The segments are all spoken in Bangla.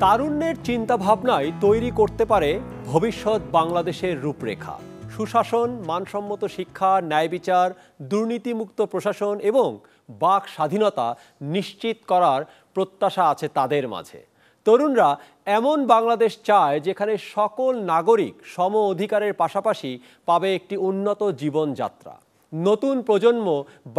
তারুণ্যের চিন্তাভাবনাই তৈরি করতে পারে ভবিষ্যৎ বাংলাদেশের রূপরেখা। সুশাসন, মানসম্মত শিক্ষা, ন্যায় বিচার, দুর্নীতিমুক্ত প্রশাসন এবং বাক স্বাধীনতা নিশ্চিত করার প্রত্যাশা আছে তাদের মাঝে। তরুণরা এমন বাংলাদেশ চায় যেখানে সকল নাগরিক সম অধিকারের পাশাপাশি পাবে একটি উন্নত জীবনযাত্রা। নতুন প্রজন্ম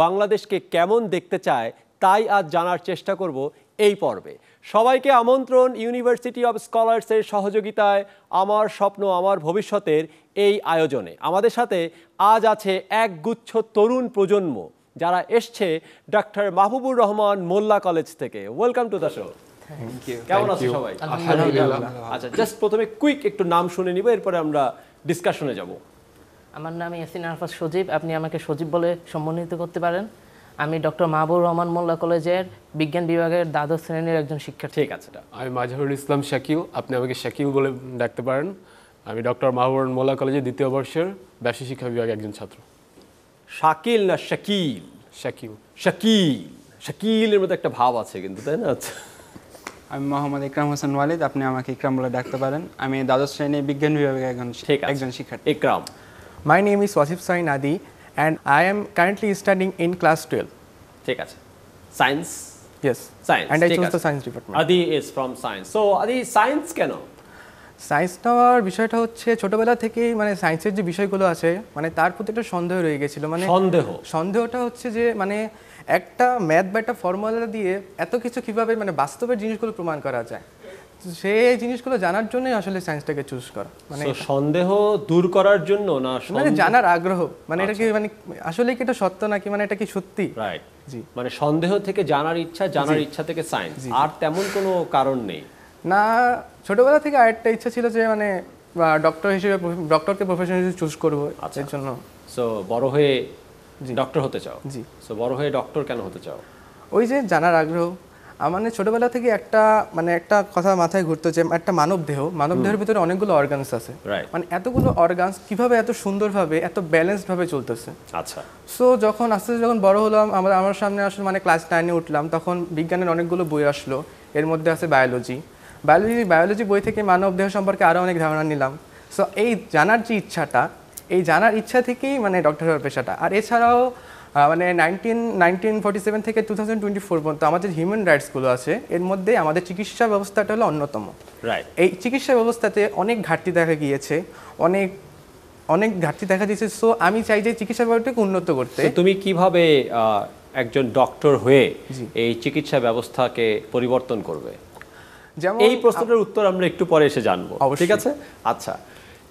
বাংলাদেশকে কেমন দেখতে চায় তাই আজ জানার চেষ্টা করব এই পর্বে। সবাইকে আমন্ত্রণ ইউনিভার্সিটি অব স্কলার্সের সহযোগিতায় আমার স্বপ্ন আমার ভবিষ্যতের এই আয়োজনে। আমাদের সাথে আজ আছে একগুচ্ছ তরুণ প্রজন্ম যারা এসছে ডক্টর মাহবুবুর রহমান মোল্লা কলেজ থেকে। Welcome to the show. কেমন আছো সবাই? আচ্ছা, জাস্ট প্রথমে কুইক একটু নাম শুনে নিব, এরপরে আমরা ডিসকাশনে যাব। আমার নাম ইয়াসিন আরফাত সজীব, আপনি আমাকে সজীব বলে সম্মানিত করতে পারেন। আমি ডক্টর মাহবুবুর রহমান মোল্লা কলেজের বিজ্ঞান বিভাগের দ্বাদশ শ্রেণীর একজন শিক্ষার্থী। ঠিক আছে। আমি মাজহারুল ইসলাম শাকিল, আপনি আমাকে শাকিল বলে ডাকতে পারেন। আমি ডক্টর মাহবুবুর রহমান মোল্লা কলেজের দ্বিতীয় বর্ষের ব্যবসায় শিক্ষা বিভাগের একজন ছাত্র। শাকিল না শাকিল? শাকিল। শাকিল, শাকিলের মধ্যে একটা ভাব আছে কিন্তু, তাই না? আমি মোহাম্মদ ইকরাম হোসেন ওয়ালিদ, আপনি আমাকে ইকরাম বলে ডাকতে পারেন। আমি দ্বাদশ শ্রেণীর বিজ্ঞান বিভাগের একজন শিক্ষার্থী। ইকরাম। My name is Wasif Sain Adi and I am currently studying in class 12. ঠিক আছে। Science? Yes. Science. And I chose the science department. Adi is from science. So Adi, science কেন? সায়েন্স নেওয়ার বিষয়টা হচ্ছে ছোটবেলা থেকেই মানে সায়েন্সের যে বিষয়গুলো আছে মানে তার প্রতি একটা সন্দেহ রয়ে গেছিল। মানে সন্দেহটা হচ্ছে যে মানে একটা ম্যাথ বা একটা ফর্মুলা দিয়ে এত কিছু কিভাবে মানে বাস্তবের জিনিসগুলো প্রমাণ করা যায়, সেই জিনিসগুলো জানার জন্যই আসলে সায়েন্সটাকে চুজ করা। মানে সন্দেহ দূর করার জন্য না, মানে জানার আগ্রহ, মানে এটা কি মানে আসলে কি এটা সত্য নাকি মানে এটা কি সত্যি? রাইট। জি, মানে সন্দেহ থেকে জানার ইচ্ছা, জানার ইচ্ছা থেকে সায়েন্স, আর তেমন কোনো কারণ নেই না। ছোটবেলা থেকে আরেকটা ইচ্ছা ছিল যে মানে ডক্টর হিসেবে ডক্টরকে প্রফেশন হিসেবে চুজ করবো, এর জন্য। সো বড় হয়ে ডক্টর হতে চাও? জি। সো বড় হয়ে ডক্টর কেন হতে চাও? ওই যে জানার আগ্রহ। মানে ছোটবেলা থেকে একটা মানে একটা কথা মাথায় ঘুরতো যে একটা মানব দেহের ভিতরে অনেকগুলো অর্গানস আছে, মানে এতগুলো অর্গানস কিভাবে এত সুন্দরভাবে এত ব্যালেন্সড ভাবে চলতেছে। আচ্ছা। সো যখন আস্তে আস্তে যখন বড় হলাম, আমার সামনে আসলে মানে ক্লাস 9-এ উঠলাম, তখন বিজ্ঞানের অনেকগুলো বই আসলো। এর মধ্যে আছে বায়োলজি বই থেকে মানব দেহ সম্পর্কে আরও অনেক ধারণা নিলাম। সো এই জানার যে ইচ্ছাটা, এই জানার ইচ্ছা থেকেই মানে ডক্টর হওয়ার পেশাটা। আর এছাড়াও মানে 1947 থেকে 2024 পর্যন্ত আমাদের হিউম্যান রাইটসগুলো আছে, এর মধ্যে আমাদের চিকিৎসা ব্যবস্থাটা হলো অন্যতম। এই চিকিৎসা ব্যবস্থাতে অনেক ঘাটতি দেখা গিয়েছে, অনেক ঘাটতি দেখা দিয়েছে। সো আমি চাই যে চিকিৎসা ব্যবস্থাকে উন্নত করতে। তুমি কিভাবে একজন ডক্টর হয়ে এই চিকিৎসা ব্যবস্থাকে পরিবর্তন করবে? যেমন এই প্রশ্নটার উত্তর আমরা একটু পরে এসে জানবো, ঠিক আছে? আচ্ছা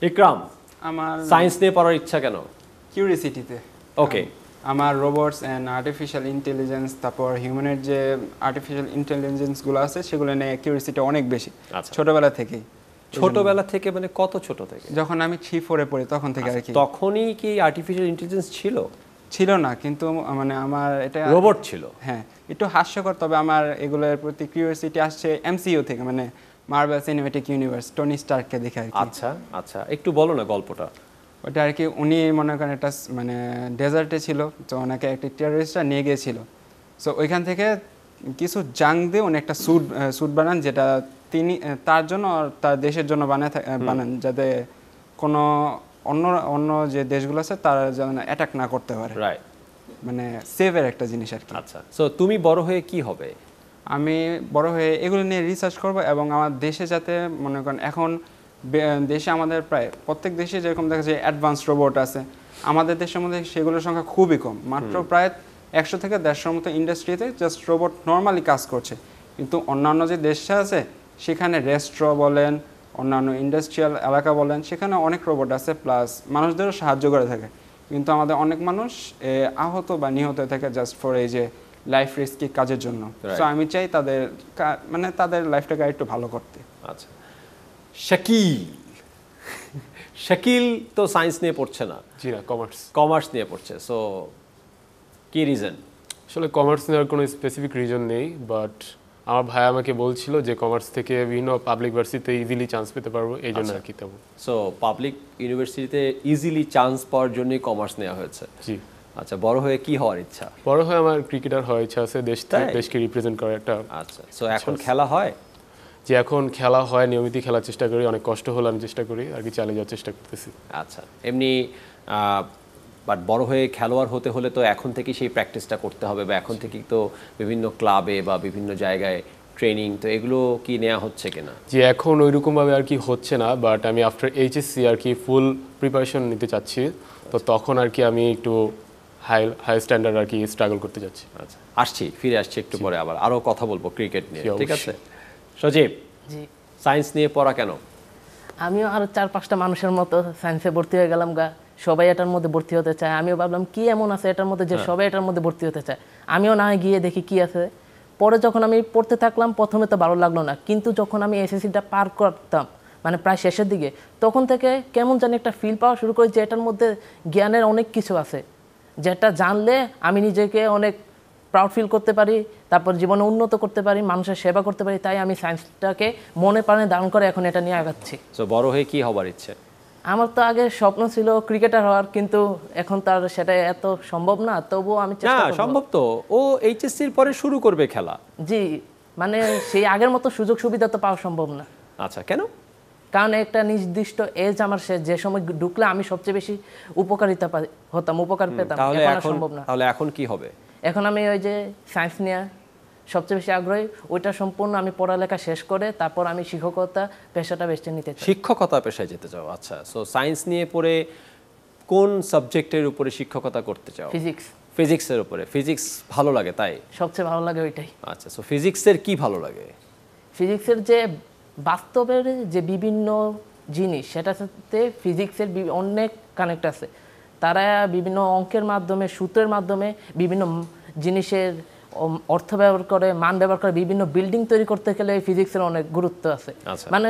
ইকরাম, আমার সায়েন্স নিয়ে পড়ার ইচ্ছা কেন? কিউরিওসিটিতে। ওকে। আমার রোবটস অ্যান্ড আর্টিফিশিয়াল ইন্টেলিজেন্স, তারপর হিউম্যানের যে আর্টিফিশিয়াল ইন্টেলিজেন্সগুলো আছে সেগুলো নিয়ে কিউরিওসিটি অনেক বেশি ছোটবেলা থেকেই। ছোটবেলা থেকে মানে কত ছোট থেকে? যখন আমি 3-4-এ পড়ি তখন থেকে আর কি। তখনই কি আর্টিফিশিয়াল ইন্টেলিজেন্স ছিল না, কিন্তু মানে আমার এটা রোবট ছিল। হ্যাঁ, একটু হাস্যকর, তবে আমার এগুলোর প্রতি কিউরিওসিটি আসছে এমসিইউ থেকে, মানে মার্ভেল সিনেম্যাটিক ইউনিভার্স, টনি স্টার্ককে দেখে আর কি। আচ্ছা আচ্ছা, একটু বলো না গল্পটা। ওটা আর কি, উনি মনে করেন একটা মানে ডেজার্টে ছিল, তো ওনাকে একটা টেররিস্টরা নিয়ে গিয়েছিল। সো ওইখান থেকে কিছু জাং দিয়ে উনি একটা স্যুট বানান, যেটা তিনি তার জন্য তার দেশের জন্য বানান, যাতে কোনো অন্য যে দেশগুলো আছে তারা যেন অ্যাটাক না করতে পারে। রাইট, মানে সেভের একটা জিনিস আর কি। আচ্ছা, সো তুমি বড় হয়ে কি হবে? আমি বড় হয়ে এগুলো নিয়ে রিসার্চ করব, এবং আমার দেশে যাতে মনে করেন এখন দেশে আমাদের প্রায় প্রত্যেক দেশে যেরকম দেখা যায় অ্যাডভান্স রোবট আছে, আমাদের দেশের মধ্যে সেগুলোর সংখ্যা খুবই কম। মাত্র প্রায় 100 থেকে 150 মতো ইন্ডাস্ট্রিতে জাস্ট রোবট নর্মালি কাজ করছে। কিন্তু অন্যান্য যে দেশে আছে সেখানে রেস্ট্রো বলেন, অন্যান্য ইন্ডাস্ট্রিয়াল এলাকা বলেন, সেখানে অনেক রোবট আছে, প্লাস মানুষদেরও সাহায্য করে থাকে। কিন্তু আমাদের অনেক মানুষ আহত বা নিহত হয়ে থাকে জাস্ট ফর এই যে লাইফ রিস্কি কাজের জন্য। সো আমি চাই তাদের মানে তাদের লাইফটাকে একটু ভালো করতে। আচ্ছা, শাকিল তো সায়েন্স নিয়ে পড়ছে না? জি না, কমার্স নিয়ে পড়ছে। সো কি রিজন? আসলে কমার্স নেওয়ার কোনো স্পেসিফিক রিজন নেই, বাট আমার ভাই আমাকে বলছিল যে কমার্স থেকে বিভিন্ন পাবলিক ভার্সিটিতে ইজিলি চান্স পেতে পারবো, এই জন্য আর কি। তেমন সো পাবলিক ইউনিভার্সিটিতে ইজিলি চান্স পাওয়ার জন্যই কমার্স নেওয়া হয়েছে। জি। আচ্ছা, বড় হয়ে কি হওয়ার ইচ্ছা? বড় হয়ে আমার ক্রিকেটার হওয়ার ইচ্ছা আছে, দেশকে রিপ্রেজেন্ট করার একটা। আচ্ছা, সো এখন খেলা হয়? যে এখন খেলা হয় নিয়মিত খেলার চেষ্টা করি, অনেক কষ্ট হলে আমি চেষ্টা করি আর কি, চালিয়ে যাওয়ার চেষ্টা করতেছি। আচ্ছা, এমনি বাট বড় হয়ে খেলোয়াড় হতে হলে তো এখন থেকেই সেই প্র্যাকটিসটা করতে হবে, বা এখন থেকেই তো বিভিন্ন ক্লাবে বা বিভিন্ন জায়গায় ট্রেনিং, তো এগুলো কি নেওয়া হচ্ছে কিনা? যে এখন ওইরকমভাবে আর কি হচ্ছে না, বাট আমি আফটার এইচএসসি আর কি ফুল প্রিপারেশন নিতে চাচ্ছি, তো তখন আর কি আমি একটু হাই স্ট্যান্ডার্ড আর কি স্ট্রাগল করতে যাচ্ছি। আচ্ছা, ফিরে আসছি একটু পরে, আবার আরও কথা বলবো ক্রিকেট নিয়ে, জি, ঠিক অবশ্যই। আছে? সজীব, জি, সায়েন্স নিয়ে পড়া কেন? আমিও আরও 4-5টা মানুষের মতো সায়েন্সে ভর্তি হয়ে গেলাম গা। সবাই এটার মধ্যে ভর্তি হতে চায়, আমিও ভাবলাম কি এমন আছে এটার মধ্যে যে সবাই এটার মধ্যে ভর্তি হতে চায়, আমিও না গিয়ে দেখি কি আছে। পরে যখন আমি পড়তে থাকলাম, প্রথমে তো ভালো লাগলো না, কিন্তু যখন আমি এসএসসিটা পার করতাম, মানে প্রায় শেষের দিকে, তখন থেকে কেমন জানি একটা ফিল পাওয়া শুরু করি যে এটার মধ্যে জ্ঞানের অনেক কিছু আছে, যেটা জানলে আমি নিজেকে অনেক প্রাউড ফিল করতে পারি, তারপর জীবনে উন্নত করতে পারি, মানুষের সেবা করতে পারি। তাই আমি সায়েন্সটাকে মনে প্রাণে ধারণ করে এখন এটা নিয়ে আগাচ্ছি। তো বড় হয়ে কি হবার ইচ্ছে? আমার তো আগে স্বপ্ন ছিল ক্রিকেটার হওয়ার, কিন্তু এখন তার সেটা এত সম্ভব না, তবুও আমি না, চেষ্টা করব। সম্ভব তো, ও এইচএসসির পরে শুরু করবে খেলা। জি, মানে সেই আগের মতো সুযোগ সুবিধা তো পাওয়া সম্ভব না, আচ্ছা, কেন? কারণ একটা নির্দিষ্ট এজ আমার শেষ, যে সময় ঢুকলে আমি সবচেয়ে বেশি উপকারিতা হতাম, উপকার পেতাম, তাহলে এখন আর এখন সম্ভব না। তাহলে এখন কি হবে? এখন আমি ওই যে সায়েন্স নিয়ে সবচেয়ে বেশি আগ্রহী, ওইটা সম্পূর্ণ আমি পড়ালেখা শেষ করে তারপর আমি শিক্ষকতা পেশাটা বেছে নিতে চাই। শিক্ষকতা পেশায় যেতে চাও? আচ্ছা, সো সায়েন্স নিয়ে পড়ে কোন সাবজেক্টের উপরে শিক্ষকতা করতে চাও? ফিজিক্স ফিজিক্সের উপরে। ফিজিক্স ভালো লাগে তাই? সবচেয়ে ভালো লাগে ওইটাই। আচ্ছা, সো ফিজিক্সের কি ভালো লাগে? ফিজিক্সের যে বাস্তবের যে বিভিন্ন জিনিস, সেটার সাথে ফিজিক্সের অনেক কানেক্ট আছে। তারা বিভিন্ন অঙ্কের মাধ্যমে, সূত্রের মাধ্যমে বিভিন্ন জিনিসের অর্থ ব্যবহার করে, মান ব্যবহার করে বিভিন্ন বিল্ডিং তৈরি করতে গেলে ফিজিক্সের অনেক গুরুত্ব আছে। আচ্ছা। মানে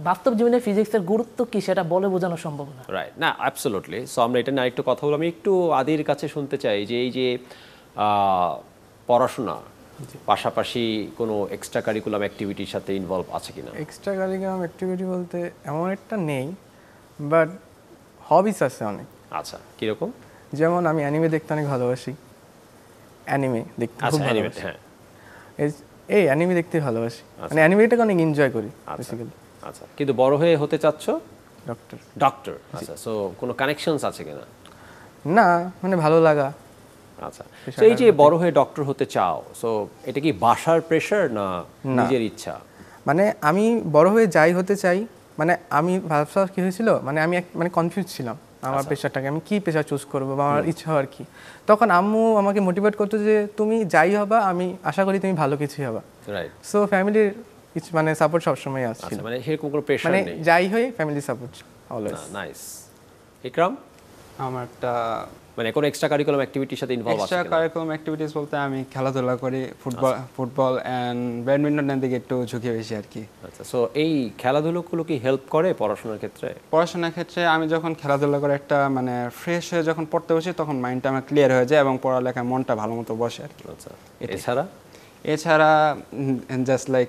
বাস্তব জীবনে ফিজিক্সের গুরুত্ব কি সেটা বলে বোঝানো সম্ভব না। রাইট, না অ্যাবসলিউটলি। সো আমরা এটা নিয়ে একটু কথা বলবো। আমি একটু আদির কাছে শুনতে চাই যে এই যে পড়াশোনা পাশাপাশি কোনো এক্সট্রা কারিকুলাম অ্যাক্টিভিটির সাথে ইনভলভ আছে কিনা? এক্সট্রা কারিকুলাম অ্যাক্টিভিটি বলতে এমন একটা নেই, বাট হবিস আছে অনেক। আচ্ছা, কিরকম? যেমন আমি অ্যানিমে দেখতে অনেক ভালোবাসি, অ্যানিমে দেখতে খুব আচ্ছা, ভালোবাসি। হ্যাঁ, এই অ্যানিমে দেখতে ভালোবাসি, মানে অ্যানিমেটাকে অনেক এনজয় করি বেসিক্যালি। আচ্ছা, কিন্তু বড় হয়ে হতে চাচ্ছ ডক্টর ডক্টর। আচ্ছা, সো কোনো কানেকশনস আছে কিনা? না, মানে ভালো লাগা। আচ্ছা, তো এই যে বড় হয়ে ডক্টর হতে চাও, সো এটা কি বাসার প্রেশার না নিজের ইচ্ছা? মানে আমি বড় হয়ে যাই হতে চাই, মানে আমি ভাবছা কি হয়েছিল, মানে আমি মানে কনফিউজ ছিলাম আমার পেশাটাকে, আমি কি পেশা চুজ করবো বা আমার ইচ্ছা আর কি। তখন আম্মু আমাকে মোটিভেট করতো যে তুমি যাই হবা, আমি আশা করি তুমি ভালো কিছুই হবা। রাইট। সো ফ্যামিলির মানে সাপোর্ট সবসময় আসছিল, আচ্ছা, মানে সেরকম কোনো প্রেশার মানে নেই? যাই হই ফ্যামিলি সাপোর্ট অলওয়েজ। নাইস। ইকরাম, আমার একটা মানে কোনো এক্সট্রা কারিকুলাম অ্যাক্টিভিটির সাথে ইনভলভ আছে এক্সট্রা কিনা? কারিকুলাম অ্যাক্টিভিটিস বলতে আমি খেলাধুলা করি, ফুটবল অ্যান্ড ব্যাডমিন্টনের দিকে একটু ঝুঁকি বেশি আর কি। আচ্ছা, সো এই খেলাধুলোগুলো কি হেল্প করে পড়াশোনার ক্ষেত্রে? পড়াশোনার ক্ষেত্রে আমি যখন খেলাধুলা করে একটা মানে ফ্রেশ হয়ে যখন পড়তে বসি, তখন মাইন্ডটা আমার ক্লিয়ার হয়ে যায় এবং পড়ালেখায় মনটা ভালো মতো বসে আর কি। আচ্ছা, এছাড়া? এছাড়া just like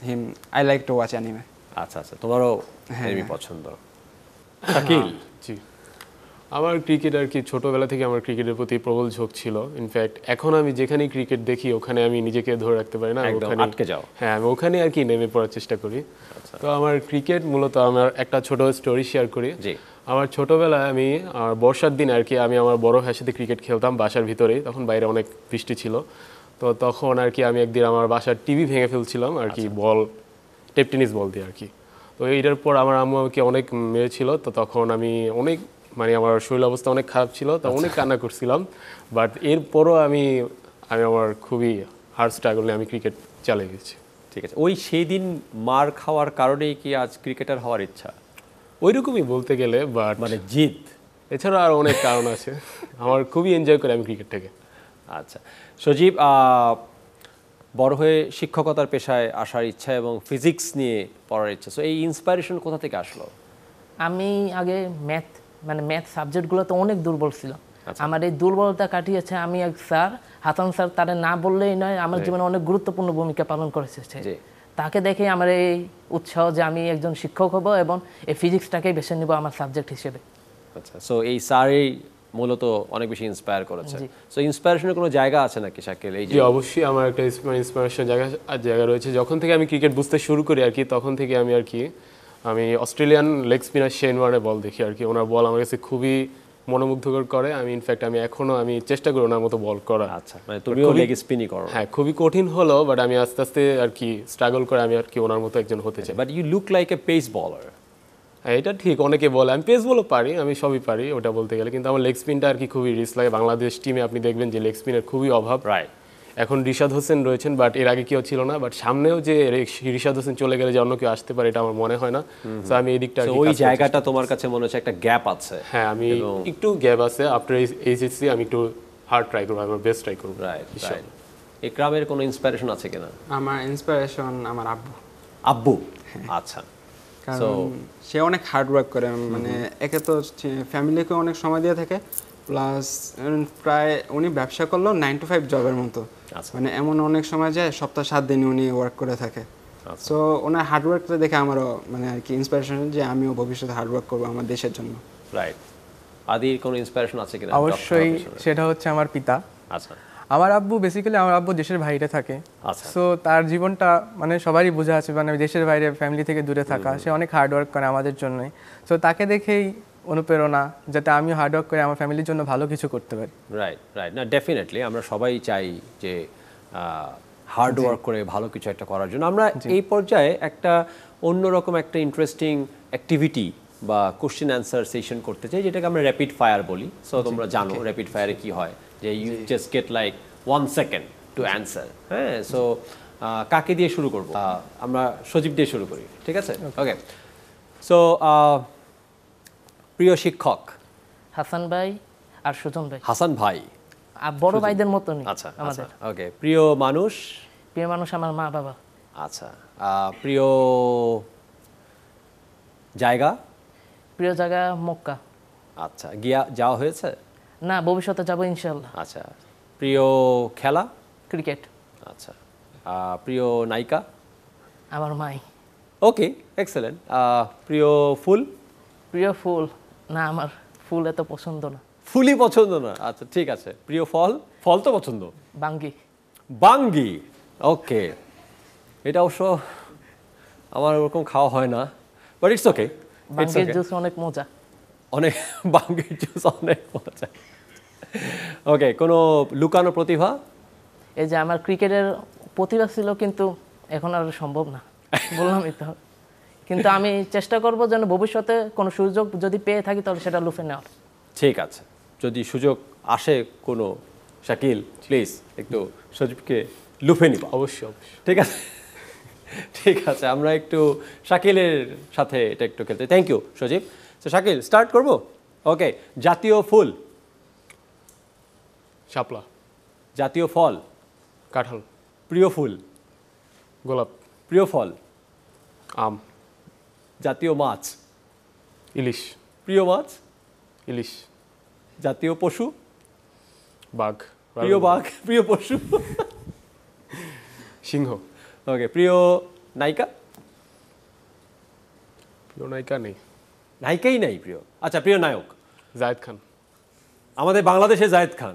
him, I like to watch anime. আচ্ছা আচ্ছা, তোমারও এমনি পছন্দ। শাকিল? জি, আমার ক্রিকেট আর কি ছোটবেলা থেকে আমার ক্রিকেটের প্রতি প্রবল ঝোঁক ছিল। ইনফ্যাক্ট এখন আমি যেখানেই ক্রিকেট দেখি ওখানে আমি নিজেকে ধরে রাখতে পারি না, একদম ওখানে আটকে যাও। হ্যাঁ, আমি ওখানে আর কি নেমে পড়ার চেষ্টা করি। তো আমার ক্রিকেট মূলত আমার একটা ছোট স্টোরি শেয়ার করি। জি। আমার ছোটবেলায় আমি বর্ষার দিন আর কি আমি আমার বড় ভাইয়ের সাথে ক্রিকেট খেলতাম বাসার ভিতরেই, তখন বাইরে অনেক বৃষ্টি ছিল। তো তখন আর কি আমি একদিন আমার বাসার টিভি ভেঙে ফেলছিলাম আর কি, বল টেনিস বল দিয়ে আর কি। তো এইটার পর আমার আম্মু আমাকে অনেক মেরেছিল। তো তখন আমি অনেক মানে আমার শরীর অবস্থা অনেক খারাপ ছিল, তো অনেক কান্না করছিলাম। বাট এরপরও আমি আমার খুবই হার্ড স্ট্রাগলে আমি ক্রিকেট চালিয়ে গেছি। ঠিক আছে, ওই সেই দিন মার খাওয়ার কারণেই কি আজ ক্রিকেটার হওয়ার ইচ্ছা? ওইরকমই বলতে গেলে, বাট মানে জিদ? এছাড়া আর অনেক কারণ আছে। আমার খুবই এনজয় করি আমি ক্রিকেটটাকে। আচ্ছা, সজীব, বড় হয়ে শিক্ষকতার পেশায় আসার ইচ্ছা এবং ফিজিক্স নিয়ে পড়ার ইচ্ছা, সো এই ইন্সপায়ারেশন কোথা থেকে আসলো? আমি আগে ম্যাথ সাবজেক্টগুলোতে অনেক দুর্বল ছিলাম। আমার এই দুর্বলতা কাটিয়েছে আমি এক স্যার, হাসান স্যার, তারা না বললেই নয়, আমার জীবনে অনেক গুরুত্বপূর্ণ ভূমিকা পালন করেছে। জি। তাকে দেখে আমার এই উৎসাহ যে আমি একজন শিক্ষক হব এবং এই ফিজিক্সটাকেই বেছে নিব আমার সাবজেক্ট হিসেবে। আচ্ছা, সো এই স্যারই মূলত অনেক বেশি ইন্সপায়ার করেছে। সো ইন্সপায়ারেশনের কোনো জায়গা আছে নাকি শাকিল? এই যে জি অবশ্যই আমার একটা ইন্সপিরেশন জায়গা রয়েছে। যখন থেকে আমি ক্রিকেট বুঝতে শুরু করি আর কি, তখন থেকে আমি অস্ট্রেলিয়ান লেগ স্পিনার শেন ওয়ার্নের বল দেখি আর কি। ওনার বল আমার কাছে খুবই মনোমুগ্ধকর করে। ইনফ্যাক্ট আমি চেষ্টা করি ওনার মতো বল করার। আচ্ছা, মানে তুমিও লেগ স্পিনই করো? হ্যাঁ, খুবই কঠিন হলো, বাট আমি আস্তে আস্তে আর কি স্ট্রাগল করে আমি আর কি ওনার মতো একজন হতে চাই। But you look like a pace বলার। হ্যাঁ, এটা ঠিক, অনেকে বলে আমি পেস বলও পারি, আমি সবই পারি ওটা বলতে গেলে, কিন্তু আমার লেগ স্পিনটা আর কি খুবই রিস্ক লাগে। বাংলাদেশ টিমে আপনি দেখবেন যে লেগ স্পিনের খুবই অভাব। রাইট। এখন রিশাদ হোসেন রয়েছেন, বাট এর আগে কেউ ছিল না। বাট সামনেও যে রিশাদ হোসেন চলে গেলে যে অন্য কেউ আসতে পারে এটা আমার মনে হয় না। তো আমি এই দিকটা ওই জায়গাটা তোমার কাছে মনে হচ্ছে একটা গ্যাপ আছে? হ্যাঁ, আমি একটু গ্যাপ আছে। আফটার এইচএসসি আমি একটু হার্ড ট্রাই করবো, আমার বেস্ট ট্রাই করবো। Right right. ইকরামের কোনো ইন্সপিরেশন আছে কিনা? আমার ইন্সপিরেশন আমার আব্বু। আব্বু? আচ্ছা। কারণ সে অনেক হার্ড ওয়ার্ক করে, মানে একে তো ফ্যামিলিকে অনেক সময় দিয়ে থাকে, প্লাস প্রায় উনি ব্যবসা করলেও 9 to 5 জবের মতো। মানে এমন অনেক সময় যায় সপ্তাহ 7 দিন উনি ওয়ার্ক করে থাকে। সো ওনার হার্ড ওয়ার্কটা দেখে আমারও মানে আর কি ইন্সপিরেশন যে আমিও ভবিষ্যতে হার্ড ওয়ার্ক করবো আমার দেশের জন্য। রাইট। আদির কোনো ইন্সপিরেশন আছে কিনা? অবশ্যই, সেটা হচ্ছে আমার পিতা। আচ্ছা। আমার আব্বু বেসিক্যালি, আমার আব্বু দেশের বাইরে থাকে। আচ্ছা। সো তার জীবনটা মানে সবারই বোঝা আছে, মানে দেশের বাইরে ফ্যামিলি থেকে দূরে থাকা, সে অনেক হার্ড ওয়ার্ক করে আমাদের জন্যই। সো তাকে দেখেই অনুপ্রেরণা, যাতে আমিও হার্ড ওয়ার্ক করে আমার ফ্যামিলির জন্য ভালো কিছু করতে পারি। Right right. না, ডেফিনেটলি আমরা সবাই চাই যে হার্ড ওয়ার্ক করে ভালো কিছু একটা করার জন্য। আমরা এই পর্যায়ে একটা অন্যরকম একটা ইন্টারেস্টিং অ্যাক্টিভিটি বা কোশ্চেন অ্যান্সার সেশন করতে চাই, যেটাকে আমরা র্যাপিড ফায়ার বলি। সো তোমরা জানো র্যাপিড ফায়ারে কি হয়, যে you just get like 1 second to answer. হ্যাঁ, সো কাকে দিয়ে শুরু করব? আমরা সজীব দিয়ে শুরু করি, ঠিক আছে? ওকে। সো প্রিয় শিক্ষক? হাসান ভাই আর সুজন ভাই। হাসান ভাই। আর বড় ভাইদের মতনই। আচ্ছা আমাদের ওকে। প্রিয় মানুষ? প্রিয় মানুষ আমার মা বাবা। আচ্ছা। প্রিয় জায়গা? প্রিয় জায়গা মক্কা। আচ্ছা, যাওয়া হয়েছে? না, ভবিষ্যতে যাবো ইনশাল্লাহ। আচ্ছা। প্রিয় খেলা? ক্রিকেট। আচ্ছা। প্রিয় নায়িকা? আমার মাই। ওকে, এক্সেলেন্ট। প্রিয় ফুল? প্রিয় ফুল? না, আমার ফুল এত পছন্দ না। ফুলই পছন্দ না? আচ্ছা, ঠিক আছে। প্রিয় ফল? ফল তো পছন্দ। বাঙ্গি। বাঙ্গি, ওকে। এটা অবশ্য আমার ওরকম খাওয়া হয় না, বাট ইটস ওকে। বাঙ্গির জুস অনেক মজা। অনেক, বাঙ্গির জুস অনেক মজা। ওকে, কোনো লুকানো প্রতিভা? এই যে আমার ক্রিকেটের প্রতিভা ছিল, কিন্তু এখন আর সম্ভব না, বললামই তো। কিন্তু আমি চেষ্টা করব যেন ভবিষ্যতে কোনো সুযোগ যদি পেয়ে থাকি তাহলে সেটা লুফে নেওয়ার। ঠিক আছে, যদি সুযোগ আসে কোনো, শাকিল প্লিজ একটু সজীবকে লুফে নিব। অবশ্যই অবশ্যই। ঠিক আছে, ঠিক আছে। আমরা একটু শাকিলের সাথে এটা একটু খেলতে। থ্যাংক ইউ সজীব। তো শাকিল, স্টার্ট করব? ওকে। জাতীয় ফুল? শাপলা। জাতীয় ফল? কাঁঠাল। প্রিয় ফুল? গোলাপ। প্রিয় ফল? আম। জাতীয় মাছ? ইলিশ। প্রিয় মাছ? ইলিশ। জাতীয় পশু? বাঘ। প্রিয় বাঘ? প্রিয় পশু? সিংহ। ওকে। প্রিয় নায়িকা? প্রিয় নায়িকা নেই। নায়িকাই নাই প্রিয়? আচ্ছা, প্রিয় নায়ক? জায়েদ খান। আমাদের বাংলাদেশে Zayed Khan.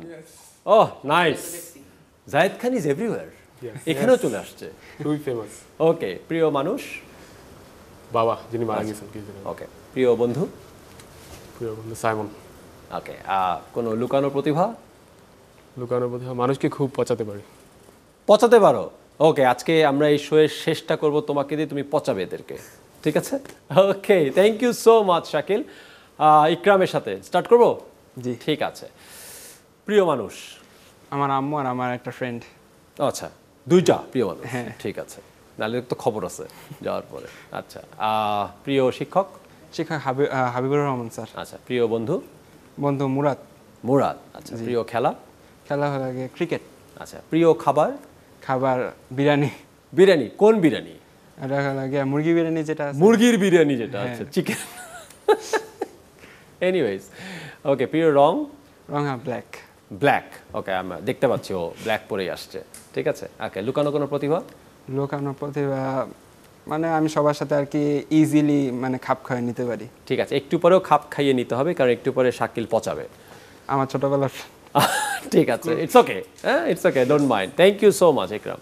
Oh, nice. Zayed Khan is everywhere, এখানেও চলে আসছে। খুবই ফেমাস। ওকে। প্রিয় মানুষ? বাবা, যিনি মারা গেছেন কিছুদিন আগে। ওকে। প্রিয় বন্ধু? প্রিয় বন্ধু সাইমন। ওকে। কোনো লুকানো প্রতিভা? লুকানোর প্রতিভা, মানুষকে খুব পচাতে পারি। পচাতে পারো? ওকে, আজকে আমরা এই শোয়ের শেষটা করব তোমাকে দিয়ে, তুমি পচাবে এদেরকে, ঠিক আছে? Okay, thank you so much Shakil. ইকরামের সাথে স্টার্ট করব? জি, ঠিক আছে। প্রিয় মানুষ? আমার আম্মু আর আমার একটা ফ্রেন্ড। আচ্ছা, দুইটা প্রিয় মানুষ? হ্যাঁ। ঠিক আছে, নাহলে তো খবর আছে যাওয়ার পরে। আচ্ছা। প্রিয় শিক্ষক? শিক্ষক হাবিবুর রহমান স্যার। আচ্ছা। প্রিয় বন্ধু? বন্ধু মুরাদ। মুরাদ। আচ্ছা। প্রিয় খেলা? খেলা হলো গিয়ে ক্রিকেট। আচ্ছা। প্রিয় খাবার? খাবার বিরিয়ানি। বিরিয়ানি? কোন বিরিয়ানি? এটা হলো গিয়ে মুরগি বিরিয়ানি, যেটা আছে। মুরগির বিরিয়ানি যেটা আছে, চিকেন। এনিওয়েজ, ওকে। প্রিয় রং? রং ব্ল্যাক। ব্ল্যাক। ওকে, আমরা দেখতে পাচ্ছি ও ব্ল্যাক পরেই আসছে, ঠিক আছে। ওকে। লুকানো কোনো প্রতিভা? লুকানো প্রতিভা মানে আমি সবার সাথে আর কি ইজিলি মানে খাপ খাইয়ে নিতে পারি। ঠিক আছে, একটু পরেও খাপ খাইয়ে নিতে হবে, কারণ একটু পরে শাকিল পচাবে। আমার ছোটবেলার ঠিক আছে, ইটস ওকে, হ্যাঁ it's okay, don't mind. Thank you so much Ikram.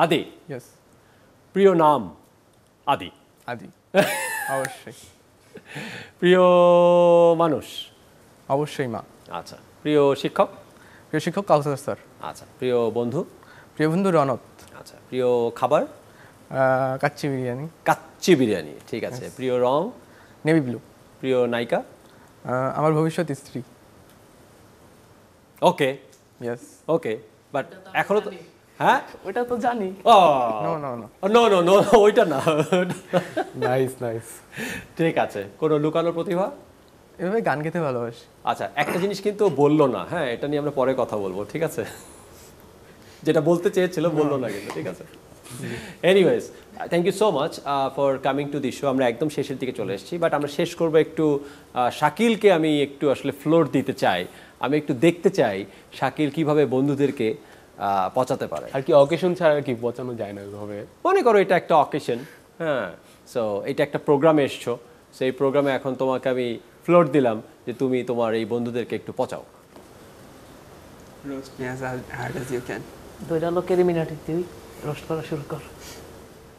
Adi, yes, প্রিয় নাম? আদি। আদি অবশ্যই। প্রিয় মানুষ? অবশ্যই মা। আচ্ছা। প্রিয় শিক্ষক? প্রিয় শিক্ষক কাউসার স্যার। আচ্ছা। প্রিয় বন্ধু? প্রিয় বন্ধু রনত। আচ্ছা। প্রিয় খাবার? কাচ্চি বিরিয়ানি। কাচ্চি বিরিয়ানি, ঠিক আছে। প্রিয় রং? Navy blue. প্রিয় নায়িকা? আমার ভবিষ্যৎ স্ত্রী। Okay yes. ওকে, বাট এখনো তো, হ্যাঁ ওটা তো জানি। Oh no no no no no no, ওইটা না। Nice nice. ঠিক আছে, কোনো লুকানো প্রতিভা? এভাবে গান গেতে ভালোবাসি। আচ্ছা, একটা জিনিস কিন্তু ও বললো না, হ্যাঁ এটা নিয়ে আমরা পরে কথা বলবো, ঠিক আছে? যেটা বলতে চেয়েছিল বললো না কিন্তু, ঠিক আছে? Anyways, thank you so much for coming to the show. আমরা একদম শেষের দিকে চলে এসেছি, বাট আমরা শেষ করবো একটু শাকিলকে আমি একটু আসলে ফ্লোর দিতে চাই। আমি একটু দেখতে চাই শাকিল কিভাবে বন্ধুদেরকে পচাতে পারে। আর কি অকেশন ছাড়া আর কি পচানো যায় না ওইভাবে। মনে করো এটা একটা অকেশন, হ্যাঁ, সো এটা একটা প্রোগ্রামে এসছো, সেই প্রোগ্রামে এখন তোমাকে আমি ফ্লোর দিলাম যে তুমি তোমার এই বন্ধুদেরকে একটু পচাও। roast me as hard as you can. দুইটা লোকের মিনাটি তুই রোস্ট করা শুরু কর।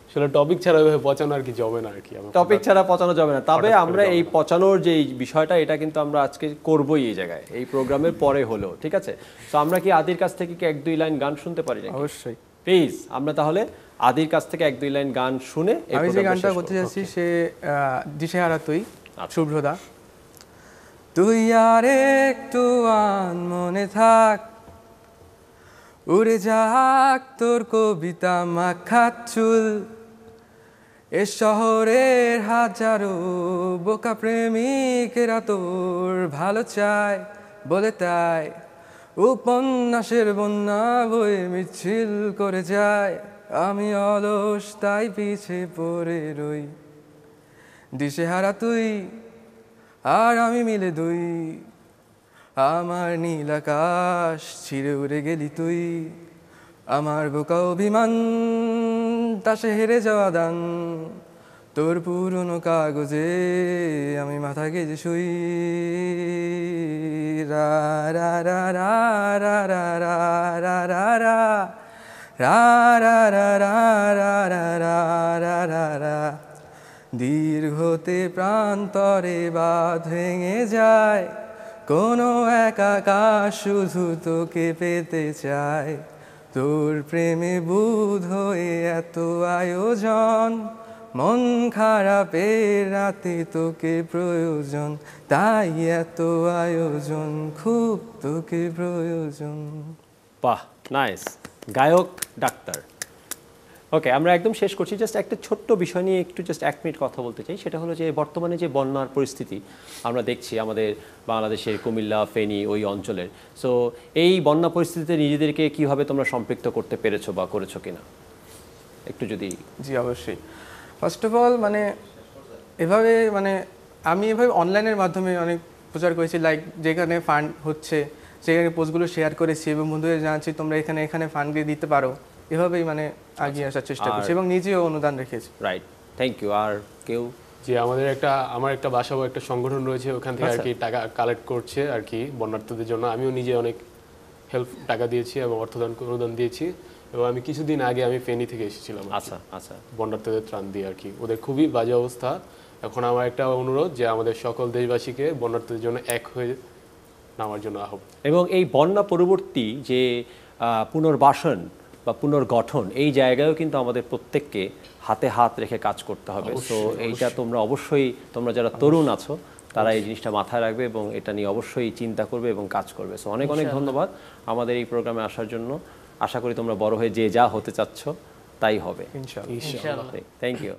আসলে টপিক ছাড়া ওইভাবে পচানো আর কি জমে না আর কি। টপিক ছাড়া পচানো যাবে না, তবে হঠাৎ করে আমরা এই যাবে না। পচানোর যে এই বিষয়টা, এটা কিন্তু আমরা আজকে করবোই এই জায়গায়, এই প্রোগ্রামের পরে হলো, ঠিক আছে? তো আমরা কি আদির কাছ থেকে কি 1-2 লাইন গান শুনতে পারি নাকি? অবশ্যই। প্লিজ, আমরা তাহলে আদির কাছ থেকে 1-2 লাইন গান শুনে এই আমি যে প্রোগ্রামটা গানটা শেষ করতে করব। যাচ্ছি সে দিশেহারা তুই, আচ্ছা। শুভ্রদা। তুই আর একটু মনে থাক, উড়ে যাক তোর কবিতা মাখা চুল, এ শহরের হাজারো বোকা প্রেমিকেরা তোর ভালো চায় বলে, তাই উপন্যাসের বন্যা বয়ে মিছিল করে যায়। আমি অলস তাই পিছে পড়ে রই, দিশেহারা তুই আর আমি মিলে দুই, আমার নীল আকাশ ছিঁড়ে উড়ে গেলি তুই, আমার বোকা অভিমান তাসে হেরে যাওয়া দান, তোর পুরনো কাগজে আমি মাথা গেজে শুই। রা রা রা রা রা রা রা রা রা রা রা রা রা রা রা রা রা রা রা। দীর্ঘতে প্রান্তরে বাঁধ ভেঙে যায়, কোনো এক আকাশ শুধু তোকে পেতে চায়, তোর প্রেমে বুধ হয়ে এত আয়োজন, মন খারাপের রাতে তোকে প্রয়োজন, তাই এত আয়োজন, খুব তোকে প্রয়োজন। বাহ, নাইস। গায়ক ডাক্তার। ওকে, আমরা একদম শেষ করছি। জাস্ট একটা ছোট্ট বিষয় নিয়ে একটু জাস্ট 1 মিনিট কথা বলতে চাই। সেটা হলো যে বর্তমানে যে বন্যার পরিস্থিতি আমরা দেখছি আমাদের বাংলাদেশের কুমিল্লা, ফেনী ওই অঞ্চলের, সো এই বন্যা পরিস্থিতিতে নিজেদেরকে কিভাবে তোমরা সম্পৃক্ত করতে পেরেছো বা করেছো কিনা একটু যদি। জি অবশ্যই। ফার্স্ট অফ অল মানে এভাবে মানে আমি এভাবে অনলাইনের মাধ্যমে অনেক প্রচার করেছি, লাইক যেখানে ফান্ড হচ্ছে সেখানে পোস্টগুলো শেয়ার করেছি এবং বন্ধুদের জানাচ্ছি তোমরা এখানে এখানে ফান্ড দিয়ে দিতে পারো, এভাবেই মানে আগিয়ে আসার চেষ্টা করছি এবং নিজেও অনুদান রেখেছি। Right, thank you. আর কেউ? যে আমার একটা বাসা বা একটা সংগঠন রয়েছে, ওখান থেকে আর কি টাকা কালেক্ট করছে আর কি বন্যার্থীদের জন্য। আমিও নিজে অনেক টাকা দিয়েছি এবং অনুদান দিয়েছি, এবং আমি কিছুদিন আগে আমি ফেনী থেকে এসেছিলাম। আচ্ছা আচ্ছা। বন্যার্থীদের ত্রাণ দিয়ে আর কি, ওদের খুবই বাজে অবস্থা। এখন আমার একটা অনুরোধ যে আমাদের সকল দেশবাসীকে বন্যার্থীদের জন্য এক হয়ে নামার জন্য আহ্বান। এবং এই বন্যা পরবর্তী যে পুনর্বাসন বা পুনর্গঠন, এই জায়গায়ও কিন্তু আমাদের প্রত্যেককে হাতে হাত রেখে কাজ করতে হবে। তো এইটা তোমরা অবশ্যই, তোমরা যারা তরুণ আছো তারা এই জিনিসটা মাথায় রাখবে এবং এটা নিয়ে অবশ্যই চিন্তা করবে এবং কাজ করবে। সো অনেক অনেক ধন্যবাদ আমাদের এই প্রোগ্রামে আসার জন্য। আশা করি তোমরা বড় হয়ে যে যা হতে চাচ্ছ তাই হবে ইনশাআল্লাহ। Thank you.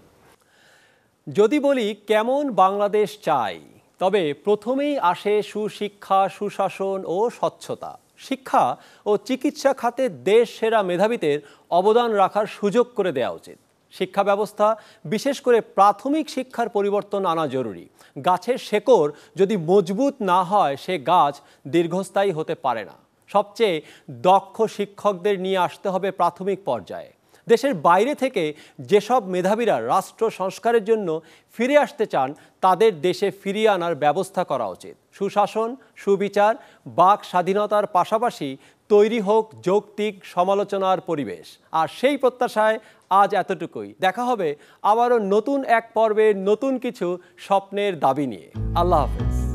যদি বলি কেমন বাংলাদেশ চাই, তবে প্রথমেই আসে সুশিক্ষা, সুশাসন ও স্বচ্ছতা। শিক্ষা ও চিকিৎসা খাতে দেশ সেরা মেধাবীদের অবদান রাখার সুযোগ করে দেওয়া উচিত। শিক্ষা ব্যবস্থা, বিশেষ করে প্রাথমিক শিক্ষার পরিবর্তন আনা জরুরি। গাছের শেকড় যদি মজবুত না হয় সে গাছ দীর্ঘস্থায়ী হতে পারে না। সবচেয়ে দক্ষ শিক্ষকদের নিয়ে আসতে হবে প্রাথমিক পর্যায়ে। দেশের বাইরে থেকে যেসব মেধাবীরা রাষ্ট্র সংস্কারের জন্য ফিরে আসতে চান তাদের দেশে ফিরিয়ে আনার ব্যবস্থা করা উচিত। সুশাসন, সুবিচার, বাক স্বাধীনতার পাশাপাশি তৈরি হোক যৌক্তিক সমালোচনার পরিবেশ। আর সেই প্রত্যাশায় আজ এতটুকুই। দেখা হবে আবারও নতুন এক পর্বে নতুন কিছু স্বপ্নের দাবি নিয়ে। আল্লাহ হাফেজ।